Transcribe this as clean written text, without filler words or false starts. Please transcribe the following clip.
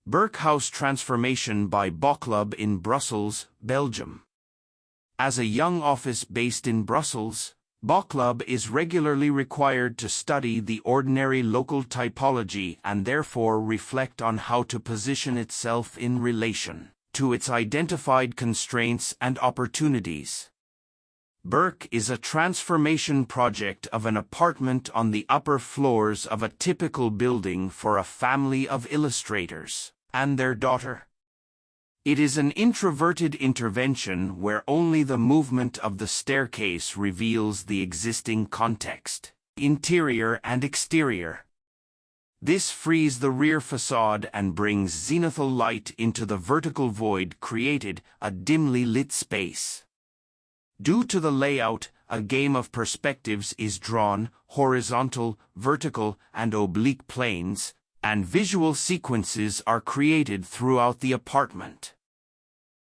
Berk house transformation by Bauclub in Brussels, Belgium. As a young office based in Brussels, Bauclub is regularly required to study the ordinary local typology and therefore reflect on how to position itself in relation to its identified constraints and opportunities. Berk is a transformation project of an apartment on the upper floors of a typical building for a family of illustrators and their daughter. It is an introverted intervention where only the movement of the staircase reveals the existing context, interior and exterior. This frees the rear façade and brings zenithal light into the vertical void created, a dimly lit space. Due to the layout, a game of perspectives is drawn, horizontal, vertical, and oblique planes, and visual sequences are created throughout the apartment.